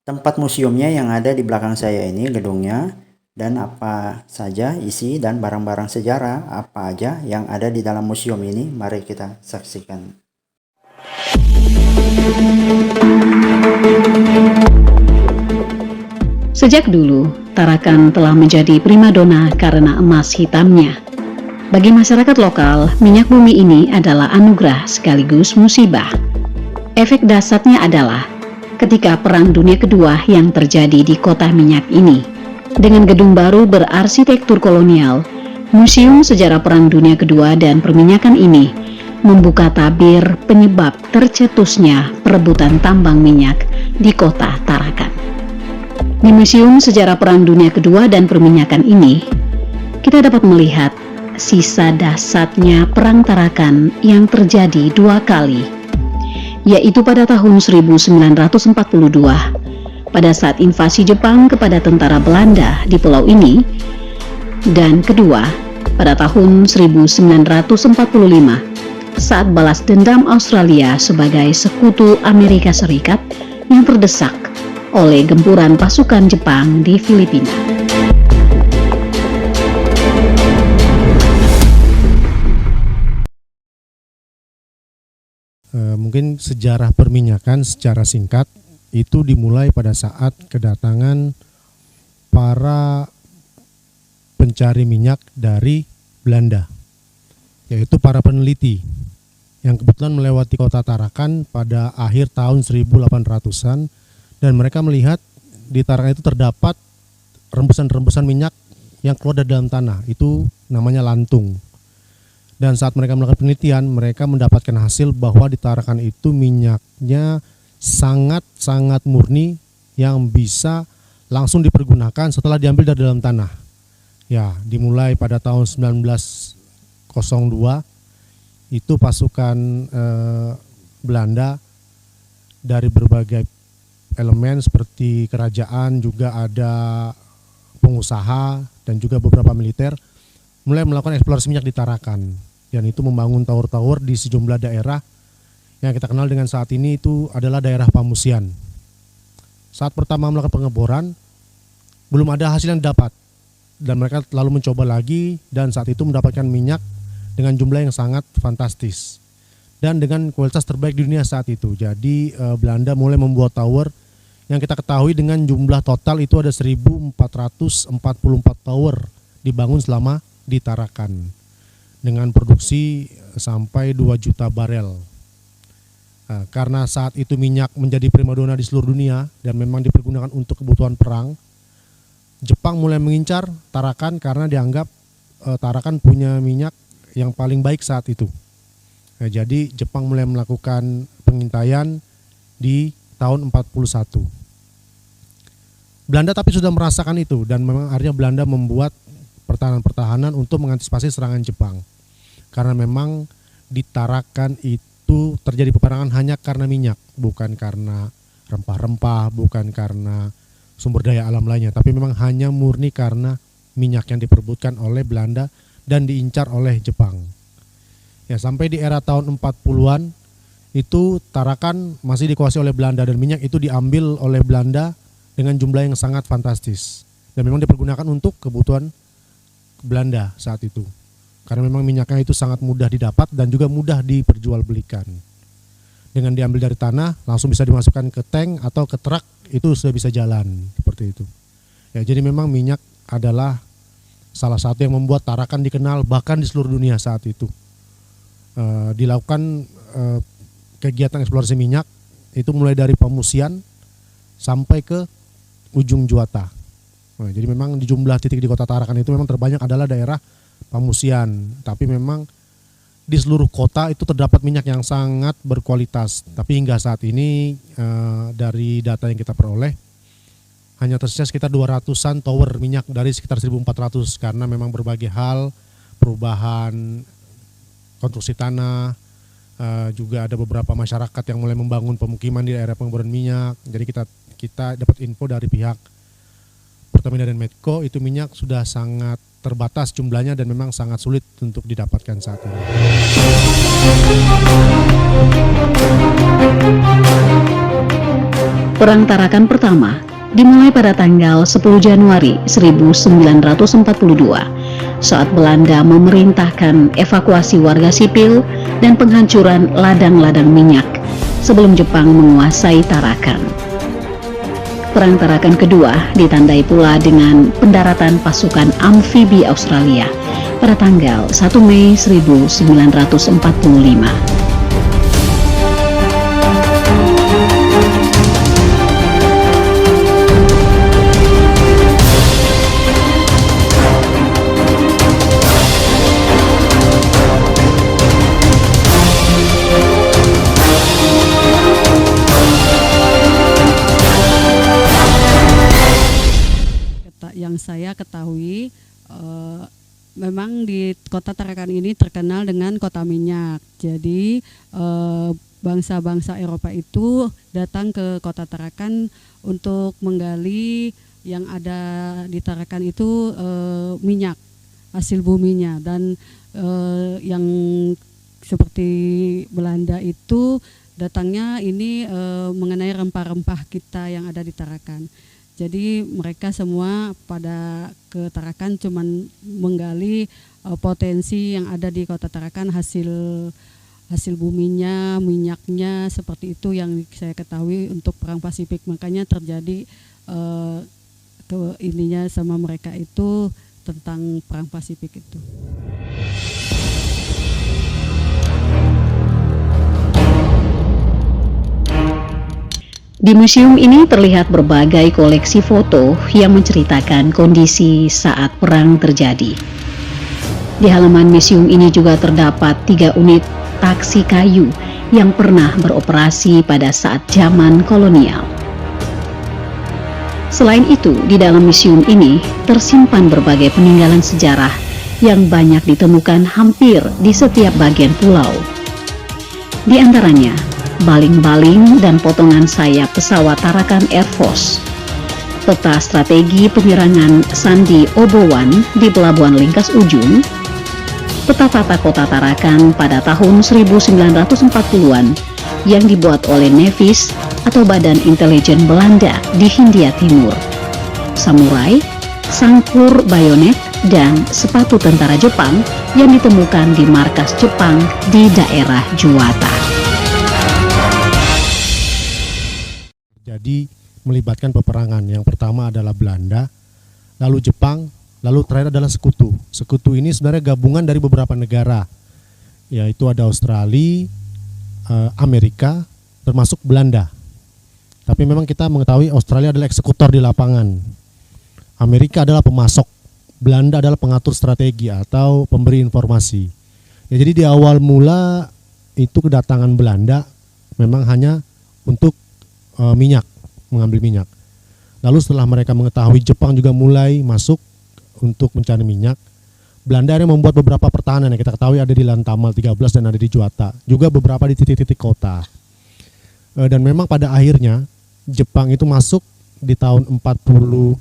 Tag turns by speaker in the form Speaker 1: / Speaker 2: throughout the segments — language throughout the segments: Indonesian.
Speaker 1: tempat museumnya yang ada di belakang saya ini, gedungnya, dan apa saja isi dan barang-barang sejarah apa aja yang ada di dalam museum ini. Mari kita saksikan.
Speaker 2: Sejak dulu, Tarakan telah menjadi primadona karena emas hitamnya. Bagi masyarakat lokal, minyak bumi ini adalah anugerah sekaligus musibah. Efek dasarnya adalah ketika Perang Dunia Kedua yang terjadi di kota minyak ini. Dengan gedung baru berarsitektur kolonial, Museum Sejarah Perang Dunia Kedua dan Perminyakan ini membuka tabir penyebab tercetusnya perebutan tambang minyak di kota Tarakan. Di Museum Sejarah Perang Dunia Kedua dan Perminyakan ini, kita dapat melihat sisa dahsyatnya Perang Tarakan yang terjadi 2 kali, yaitu pada tahun 1942 pada saat invasi Jepang kepada tentara Belanda di pulau ini, dan kedua pada tahun 1945 saat balas dendam Australia sebagai sekutu Amerika Serikat yang terdesak oleh gempuran pasukan Jepang di Filipina.
Speaker 3: Mungkin sejarah perminyakan secara singkat itu dimulai pada saat kedatangan para pencari minyak dari Belanda, yaitu para peneliti yang kebetulan melewati kota Tarakan pada akhir tahun 1800-an, dan mereka melihat di Tarakan itu terdapat rembesan-rembesan minyak yang keluar dari dalam tanah, itu namanya lantung. Dan saat mereka melakukan penelitian, mereka mendapatkan hasil bahwa di Tarakan itu minyaknya sangat-sangat murni yang bisa langsung dipergunakan setelah diambil dari dalam tanah. Ya, dimulai pada tahun 1902 itu pasukan Belanda dari berbagai elemen seperti kerajaan, juga ada pengusaha dan juga beberapa militer mulai melakukan eksplorasi minyak di Tarakan. Dan itu membangun tower-tower di sejumlah daerah yang kita kenal dengan saat ini itu adalah daerah Pamusian. Saat pertama melakukan pengeboran, belum ada hasil yang didapat, dan mereka lalu mencoba lagi, dan saat itu mendapatkan minyak dengan jumlah yang sangat fantastis dan dengan kualitas terbaik di dunia saat itu. Jadi Belanda mulai membuat tower yang kita ketahui dengan jumlah total itu ada 1444 tower dibangun selama di Tarakan dengan produksi sampai 2 juta barel. Karena saat itu minyak menjadi primadona di seluruh dunia dan memang dipergunakan untuk kebutuhan perang, Jepang mulai mengincar Tarakan karena dianggap Tarakan punya minyak yang paling baik saat itu. Jadi Jepang mulai melakukan pengintaian di tahun 41. Belanda tapi sudah merasakan itu, dan memang akhirnya Belanda membuat pertahanan-pertahanan untuk mengantisipasi serangan Jepang. Karena memang di Tarakan itu terjadi peperangan hanya karena minyak, bukan karena rempah-rempah, bukan karena sumber daya alam lainnya, tapi memang hanya murni karena minyak yang diperebutkan oleh Belanda dan diincar oleh Jepang. Ya, sampai di era tahun 40-an itu Tarakan masih dikuasai oleh Belanda, dan minyak itu diambil oleh Belanda dengan jumlah yang sangat fantastis. Dan memang dipergunakan untuk kebutuhan Belanda saat itu. Karena memang minyaknya itu sangat mudah didapat dan juga mudah diperjualbelikan. Dengan diambil dari tanah, langsung bisa dimasukkan ke tank atau ke truk, itu sudah bisa jalan seperti itu. Ya, jadi memang minyak adalah salah satu yang membuat Tarakan dikenal bahkan di seluruh dunia saat itu. Dilakukan kegiatan eksplorasi minyak itu mulai dari Pamusian sampai ke ujung Juata. Nah, jadi memang di jumlah titik di kota Tarakan itu memang terbanyak adalah daerah Pamusian, tapi memang di seluruh kota itu terdapat minyak yang sangat berkualitas. Tapi hingga saat ini dari data yang kita peroleh hanya tersisa sekitar 200-an tower minyak dari sekitar 1.400, karena memang berbagai hal, perubahan konstruksi tanah, juga ada beberapa masyarakat yang mulai membangun pemukiman di daerah pengeboran minyak. Jadi kita dapat info dari pihak Pertamina dan Medco itu minyak sudah sangat terbatas jumlahnya dan memang sangat sulit untuk didapatkan saat ini.
Speaker 2: Perang Tarakan pertama dimulai pada tanggal 10 Januari 1942 saat Belanda memerintahkan evakuasi warga sipil dan penghancuran ladang-ladang minyak sebelum Jepang menguasai Tarakan. Perang Tarakan kedua ditandai pula dengan pendaratan pasukan amfibi Australia pada tanggal 1 Mei 1945.
Speaker 4: Yang saya ketahui memang di kota Tarakan ini terkenal dengan kota minyak. Jadi bangsa-bangsa Eropa itu datang ke kota Tarakan untuk menggali yang ada di Tarakan itu minyak, hasil buminya, dan yang seperti Belanda itu datangnya ini mengenai rempah-rempah kita yang ada di Tarakan. Jadi mereka semua pada ke Tarakan cuman menggali potensi yang ada di kota Tarakan, hasil buminya, minyaknya, seperti itu yang saya ketahui untuk perang Pasifik. Makanya terjadi ininya sama mereka itu tentang perang Pasifik itu.
Speaker 2: Di museum ini terlihat berbagai koleksi foto yang menceritakan kondisi saat perang terjadi. Di halaman museum ini juga terdapat 3 unit taksi kayu yang pernah beroperasi pada saat zaman kolonial. Selain itu, di dalam museum ini tersimpan berbagai peninggalan sejarah yang banyak ditemukan hampir di setiap bagian pulau. Di antaranya, baling-baling dan potongan sayap pesawat Tarakan Air Force, peta strategi penyerangan Sandi Obowan di Pelabuhan Lingkas Ujung, peta tata kota Tarakan pada tahun 1940-an yang dibuat oleh Nevis atau Badan Intelijen Belanda di Hindia Timur, samurai, sangkur bayonet, dan sepatu tentara Jepang yang ditemukan di markas Jepang di daerah Juwata.
Speaker 3: Jadi melibatkan peperangan. Yang pertama adalah Belanda, lalu Jepang, lalu terakhir adalah Sekutu. Sekutu ini sebenarnya gabungan dari beberapa negara, yaitu ada Australia, Amerika, termasuk Belanda. Tapi memang kita mengetahui Australia adalah eksekutor di lapangan, Amerika adalah pemasok, Belanda adalah pengatur strategi atau pemberi informasi. Ya, jadi di awal mula itu kedatangan Belanda memang hanya untuk minyak, mengambil minyak. Lalu setelah mereka mengetahui Jepang juga mulai masuk untuk mencari minyak, Belanda akhirnya membuat beberapa pertahanan yang kita ketahui ada di Lantamal 13 dan ada di Juwata, juga beberapa di titik-titik kota. Dan memang pada akhirnya Jepang itu masuk di tahun 42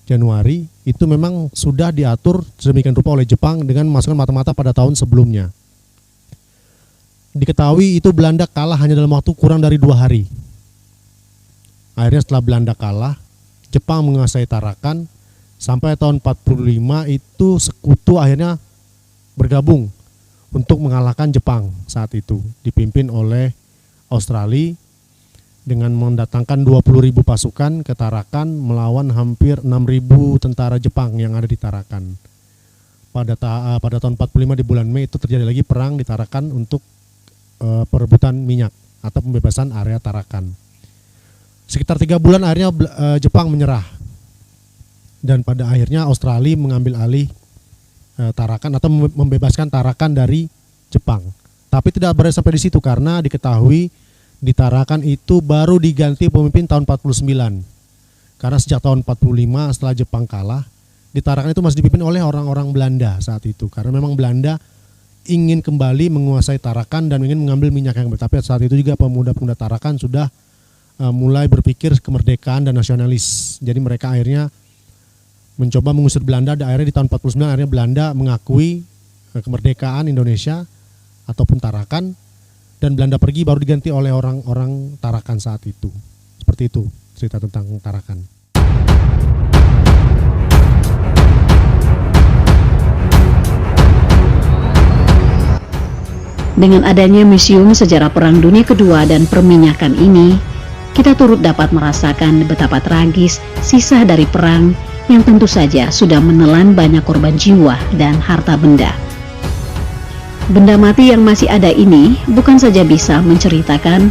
Speaker 3: Januari, itu memang sudah diatur sedemikian rupa oleh Jepang dengan memasukkan mata-mata pada tahun sebelumnya. Diketahui itu Belanda kalah hanya dalam waktu kurang dari 2 hari. Akhirnya setelah Belanda kalah, Jepang menguasai Tarakan. Sampai tahun 45 itu Sekutu akhirnya bergabung untuk mengalahkan Jepang saat itu, dipimpin oleh Australia dengan mendatangkan 20.000 pasukan ke Tarakan melawan hampir 6.000 tentara Jepang yang ada di Tarakan. Pada tahun 45 di bulan Mei itu terjadi lagi perang di Tarakan untuk perebutan minyak atau pembebasan area Tarakan. Sekitar 3 bulan akhirnya Jepang menyerah, dan pada akhirnya Australia mengambil alih Tarakan atau membebaskan Tarakan dari Jepang. Tapi tidak berhenti sampai di situ karena diketahui di Tarakan itu baru diganti pemimpin tahun 49. Karena sejak tahun 45 setelah Jepang kalah, di Tarakan itu masih dipimpin oleh orang-orang Belanda saat itu. Karena memang Belanda ingin kembali menguasai Tarakan dan ingin mengambil minyak yang tapi saat itu juga pemuda-pemuda Tarakan sudah mulai berpikir kemerdekaan dan nasionalis. Jadi mereka akhirnya mencoba mengusir Belanda. Akhirnya di tahun 49 akhirnya Belanda mengakui kemerdekaan Indonesia ataupun Tarakan, dan Belanda pergi baru diganti oleh orang-orang Tarakan saat itu. Seperti itu cerita tentang Tarakan.
Speaker 2: Dengan adanya Museum Sejarah Perang Dunia Kedua dan perminyakan ini, kita turut dapat merasakan betapa tragis sisa dari perang yang tentu saja sudah menelan banyak korban jiwa dan harta benda. Benda mati yang masih ada ini bukan saja bisa menceritakan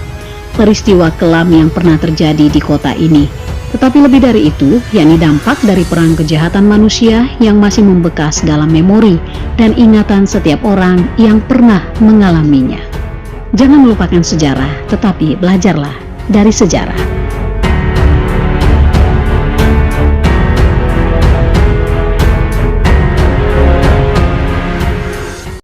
Speaker 2: peristiwa kelam yang pernah terjadi di kota ini, tetapi lebih dari itu, yakni dampak dari perang kejahatan manusia yang masih membekas dalam memori dan ingatan setiap orang yang pernah mengalaminya. Jangan melupakan sejarah, tetapi belajarlah dari sejarah.